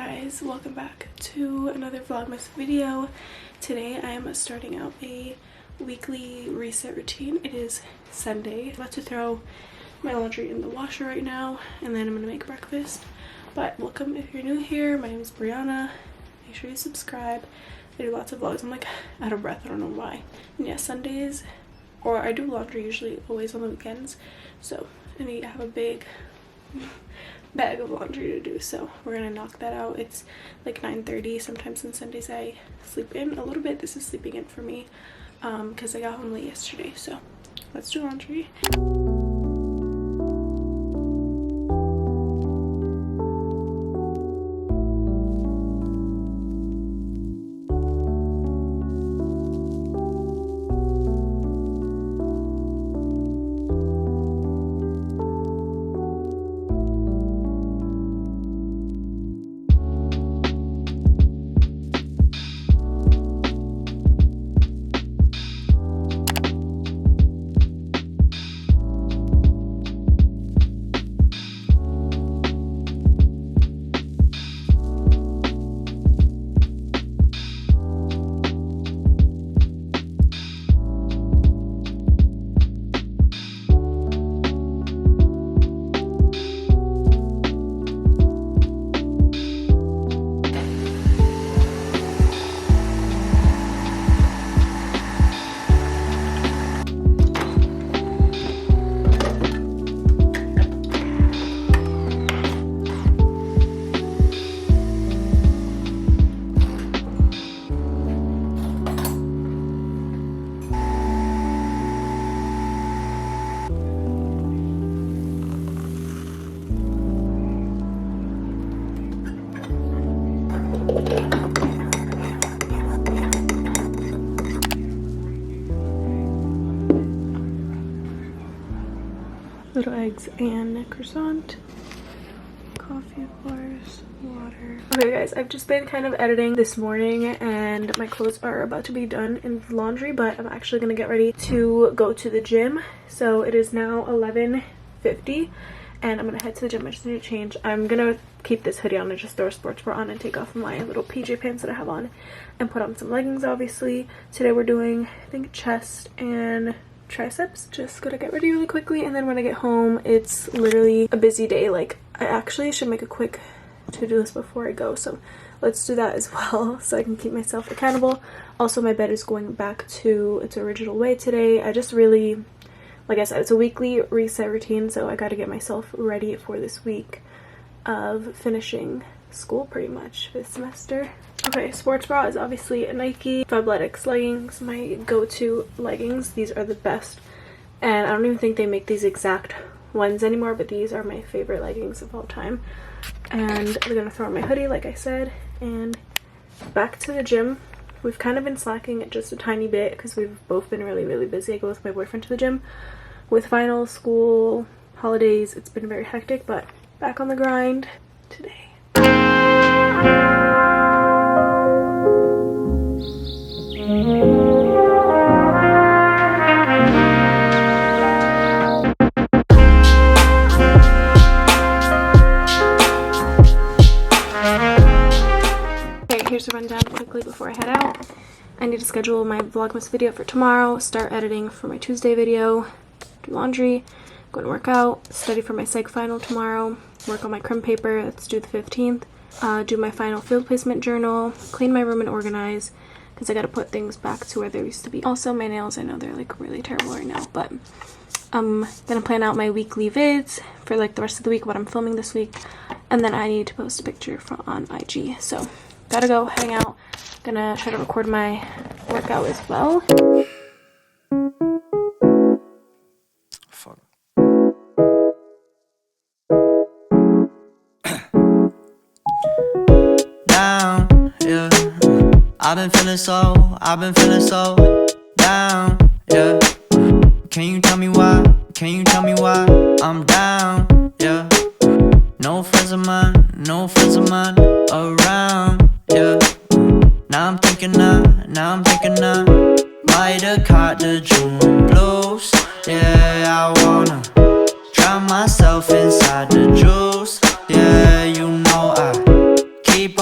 guys, welcome back to another vlogmas video. Today I am starting out a weekly reset routine. It is Sunday. I'm about to throw my laundry in the washer right now and then I'm gonna make breakfast. But welcome if you're new here. My name is Brianna. Make sure you subscribe. I do lots of vlogs. I'm like out of breath, I don't know why. And yeah, Sundays, or I do laundry usually always on the weekends, so I have a big bag of laundry to do, so we're gonna knock that out. It's like 9:30. Sometimes on Sundays I sleep in a little bit. This is sleeping in for me because I got home late yesterday, so let's do laundry. Little eggs and croissant, coffee, bars, water. Okay guys, I've just been kind of editing this morning and my clothes are about to be done in laundry, but I'm actually gonna get ready to go to the gym. So it is now 11:50 and I'm gonna head to the gym. I just need to change. I'm gonna keep this hoodie on and just throw a sports bra on and take off my little PJ pants that I have on and put on some leggings. Obviously today we're doing, I think, chest and triceps. Just gotta get ready really quickly, and then when I get home it's literally a busy day. Like, I actually should make a quick to-do list before I go, so let's do that as well so I can keep myself accountable. Also, my bed is going back to its original way today. I just really, like I said, it's a weekly reset routine, so I gotta get myself ready for this week of finishing school pretty much this semester. Okay, sports bra is obviously a Nike Fabletics leggings, my go-to leggings. These are the best, and I don't even think they make these exact ones anymore, but these are my favorite leggings of all time. And I'm gonna throw on my hoodie like I said and back to the gym. We've kind of been slacking it just a tiny bit because we've both been really busy. I go with my boyfriend to the gym with finals, school, holidays. It's been very hectic, but back on the grind today. Here's a rundown quickly before I head out. I need to schedule my vlogmas video for tomorrow, start editing for my Tuesday video, do laundry, go to work out, study for my psych final tomorrow, work on my crim paper that's due the 15th, do my final field placement journal, clean my room and organize because I gotta put things back to where they used to be. Also, my nails, I know they're like really terrible right now, but I'm gonna plan out my weekly vids for like the rest of the week, what I'm filming this week, and then I need to post a picture on IG. So gotta go hang out. Gonna try to record my workout as well. Fuck. Down, yeah. I've been feeling so down, yeah. Can you tell me why? Can you tell me why I'm down, yeah. No friends of mine around, yeah. Now I'm thinking I might have caught the June blues. Yeah, I wanna drown myself inside the juice. Yeah, you know I keep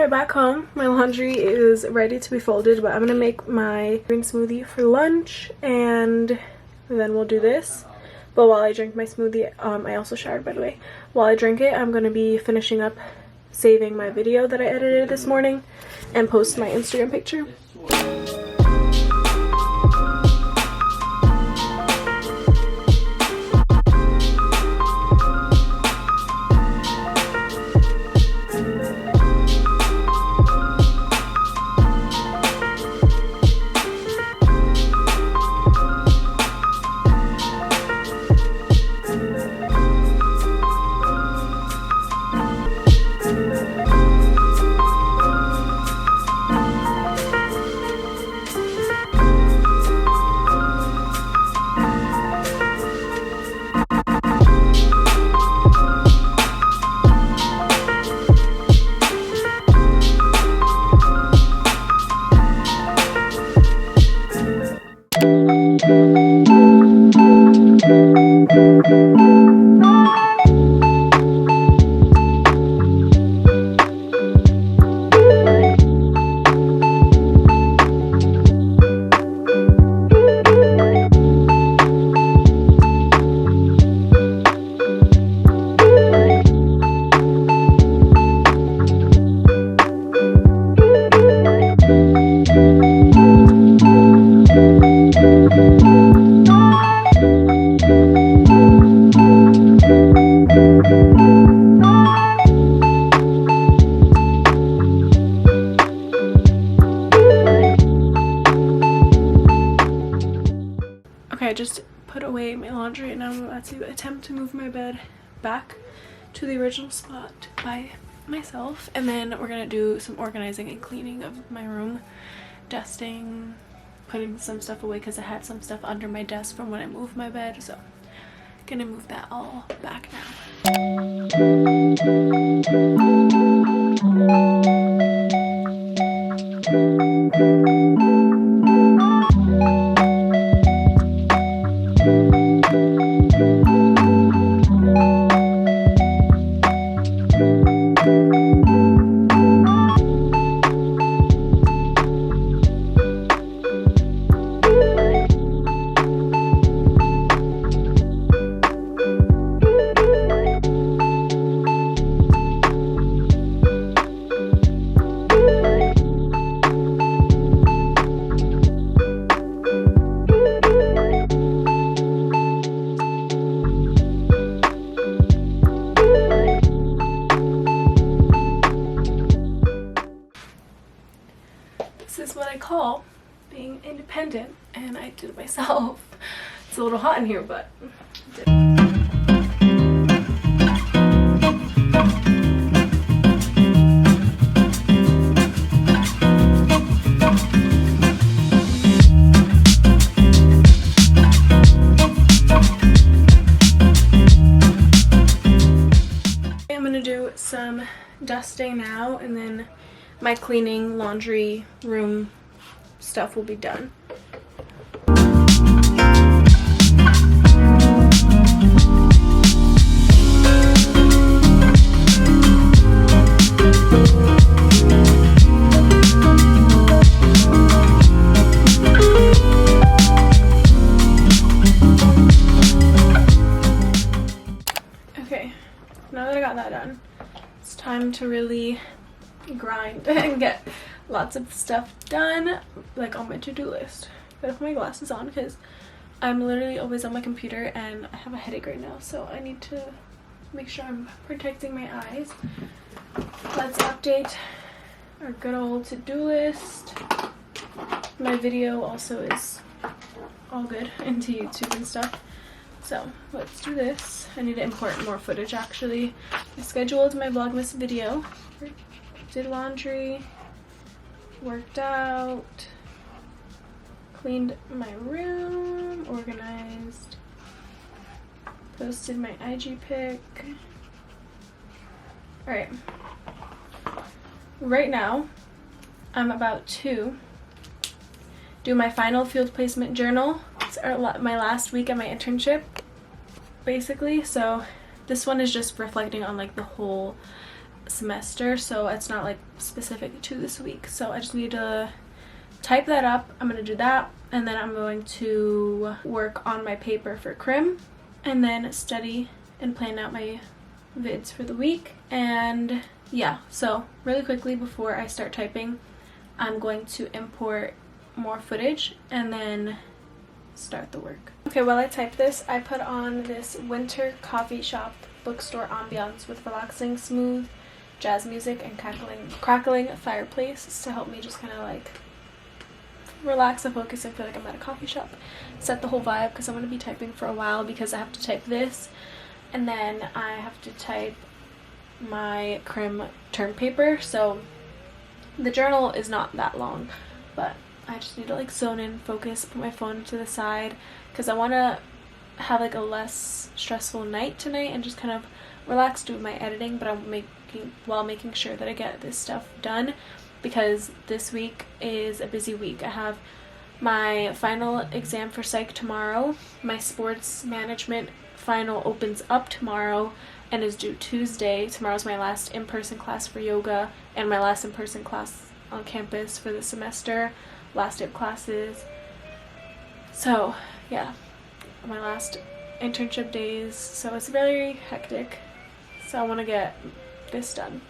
it back home. My laundry is ready to be folded, but I'm gonna make my green smoothie for lunch and then we'll do this. But while I drink my smoothie, I also showered, by the way. While I drink it, I'm gonna be finishing up saving my video that I edited this morning and post my Instagram picture. I just put away my laundry and now I'm about to attempt to move my bed back to the original spot by myself, and then we're gonna do some organizing and cleaning of my room, dusting, putting some stuff away because I had some stuff under my desk from when I moved my bed, so I'm gonna move that all back now. This is what I call being independent, and I did it myself. It's a little hot in here, but I did it. I'm gonna do some dusting now, and then my cleaning, laundry, room stuff will be done. Okay, now that I got that done, it's time to really grind and get lots of stuff done, like on my to-do list. Gotta put my glasses on because I'm literally always on my computer and I have a headache right now, so I need to make sure I'm protecting my eyes. Let's update our good old to-do list. My video also is all good into YouTube and stuff, so let's do this. I need to import more footage actually. I scheduled my vlogmas video, did laundry, worked out, cleaned my room, organized, posted my IG pic. Alright, right now I'm about to do my final field placement journal. It's my last week at my internship basically, so this one is just reflecting on like the whole semester, so it's not like specific to this week. So I just need to type that up. I'm gonna do that, and then I'm going to work on my paper for crim, and then study and plan out my vids for the week. And yeah, so really quickly before I start typing, I'm going to import more footage and then start the work. Okay, while I type this, I put on this winter coffee shop bookstore ambiance with relaxing, smooth jazz music and crackling fireplace to help me just kind of like relax and focus and feel like I'm at a coffee shop. Set the whole vibe because I'm going to be typing for a while, because I have to type this and then I have to type my crim term paper. So the journal is not that long, but I just need to like zone in, focus, put my phone to the side, because I want to have like a less stressful night tonight and just kind of relax, do my editing, but I'm making sure that I get this stuff done, because this week is a busy week. I have my final exam for psych tomorrow. My sports management final opens up tomorrow and is due Tuesday. Tomorrow's my last in-person class for yoga and my last in-person class on campus for the semester. Last day of classes. So yeah, my last internship days, so it's very hectic, so I want to get this done.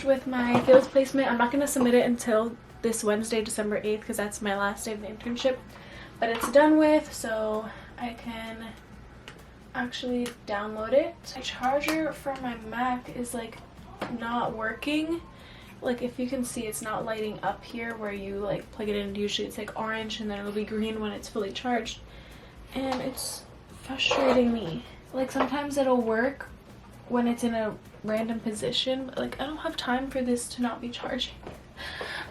With my fields placement. I'm not going to submit it until this Wednesday, December 8th, because that's my last day of the internship, but it's done with, so I can actually download it. My charger for my Mac is like not working. Like, if you can see, it's not lighting up here where you like plug it in. Usually it's like orange and then it'll be green when it's fully charged, and it's frustrating me. Like, sometimes it'll work when it's in a random position, but like I don't have time for this to not be charging.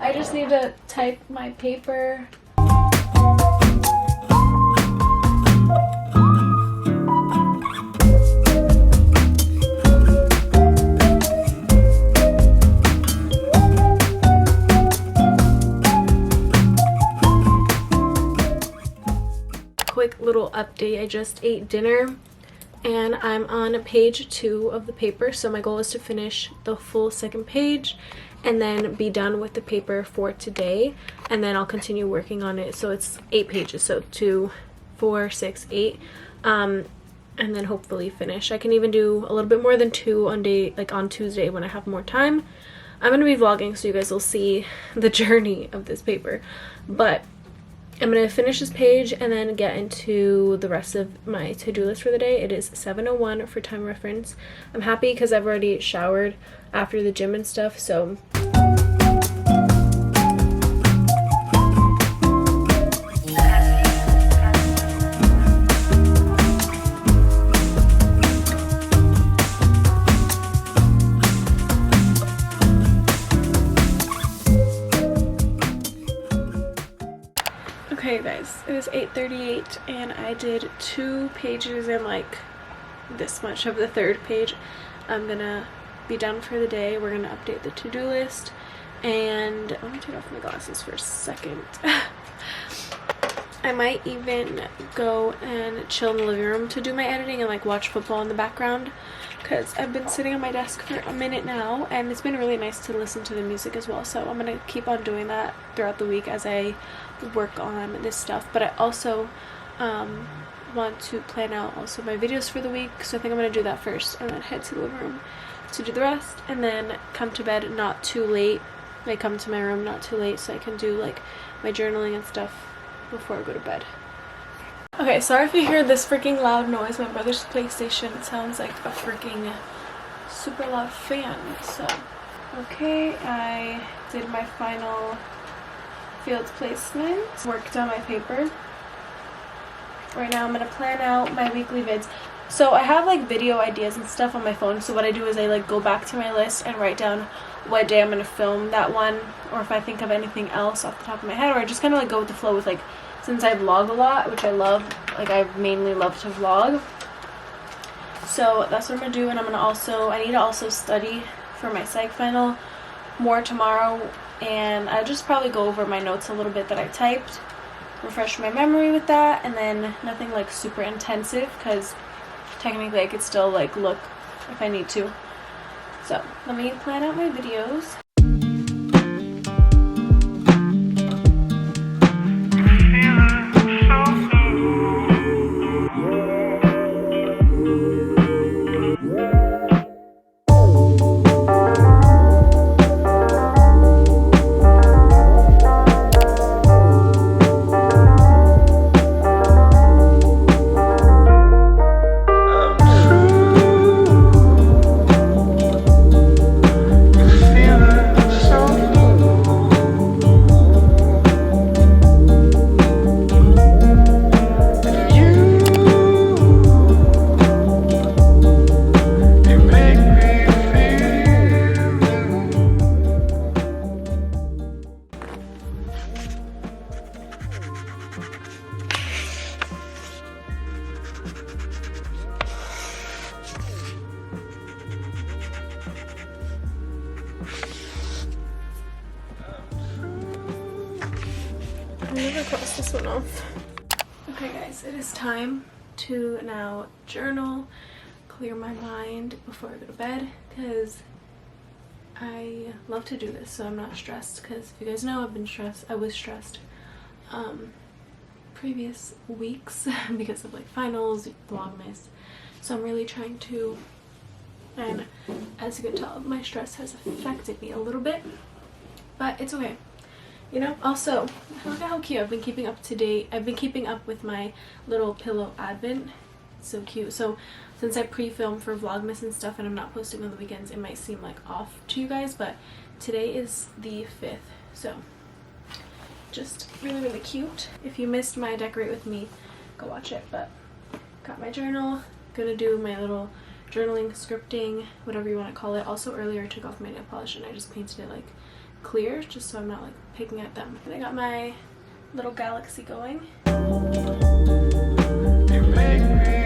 I just need to type my paper. Quick little update, I just ate dinner and I'm on page 2 of the paper, so my goal is to finish the full second page and then be done with the paper for today, and then I'll continue working on it. So it's 8 pages, so 2, 4, 6, 8, and then hopefully finish. I can even do a little bit more than 2 on Tuesday when I have more time. I'm gonna be vlogging, so you guys will see the journey of this paper, but I'm going to finish this page and then get into the rest of my to-do list for the day. It is 7:01 for time reference. I'm happy because I've already showered after the gym and stuff, so okay guys, it is 8:38 and I did 2 pages and like this much of the 3rd page. I'm gonna be done for the day. We're gonna update the to-do list, and let me take off my glasses for a second. I might even go and chill in the living room to do my editing and like watch football in the background, because I've been sitting on my desk for a minute now and it's been really nice to listen to the music as well. So I'm gonna keep on doing that throughout the week as I work on this stuff. But I also want to plan out also my videos for the week, so I think I'm gonna do that first and then head to the living room to do the rest, and then come to bed not too late. Like, come to my room not too late so I can do like my journaling and stuff before I go to bed. Okay, sorry if you hear this freaking loud noise. My brother's PlayStation sounds like a freaking super loud fan. So, okay, I did my final fields placement, worked on my paper. Right now I'm going to plan out my weekly vids. So I have like video ideas and stuff on my phone, so what I do is I like go back to my list and write down what day I'm going to film that one, or if I think of anything else off the top of my head, or I just kind of like go with the flow with, like, since I vlog a lot, which I love, like I mainly love to vlog. So that's what I'm going to do, and I need to also study for my psych final more tomorrow, and I'll just probably go over my notes a little bit that I typed, refresh my memory with that, and then nothing like super intensive, because technically I could still like look if I need to. So let me plan out my videos. I never crossed this one off. Okay guys, it is time to now journal, clear my mind before I go to bed, because I love to do this so I'm not stressed, because if you guys know, I was stressed previous weeks because of like finals, vlogmas, so I'm really trying to, and as you can tell, my stress has affected me a little bit, but it's okay. You know, also, look at how cute. I've been keeping up to date. I've been keeping up with my little pillow advent. It's so cute. So since I pre-film for vlogmas and stuff and I'm not posting on the weekends, it might seem like off to you guys, but today is the 5th. So just really, really cute. If you missed my decorate with me, go watch it. But got my journal. Gonna do my little journaling, scripting, whatever you want to call it. Also earlier I took off my nail polish and I just painted it like clear, just so I'm not like picking at them. And I got my little galaxy going. You make me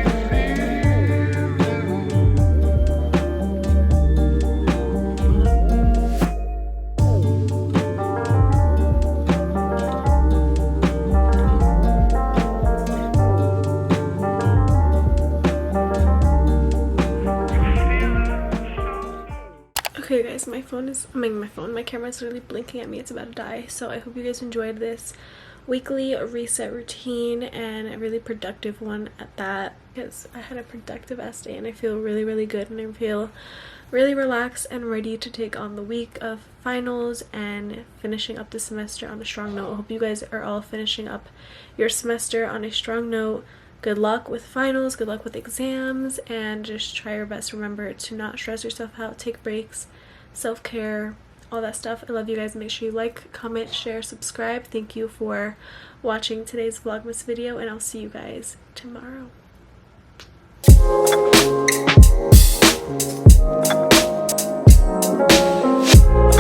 Okay guys, my camera is literally blinking at me. It's about to die. So I hope you guys enjoyed this weekly reset routine, and a really productive one at that, because I had a productive ass day and I feel really, really good, and I feel really relaxed and ready to take on the week of finals and finishing up the semester on a strong note. I hope you guys are all finishing up your semester on a strong note. Good luck with finals, good luck with exams, and just try your best. Remember to not stress yourself out, take breaks, self-care, all that stuff. I love you guys. Make sure you like, comment, share, subscribe. Thank you for watching today's vlogmas video, and I'll see you guys tomorrow.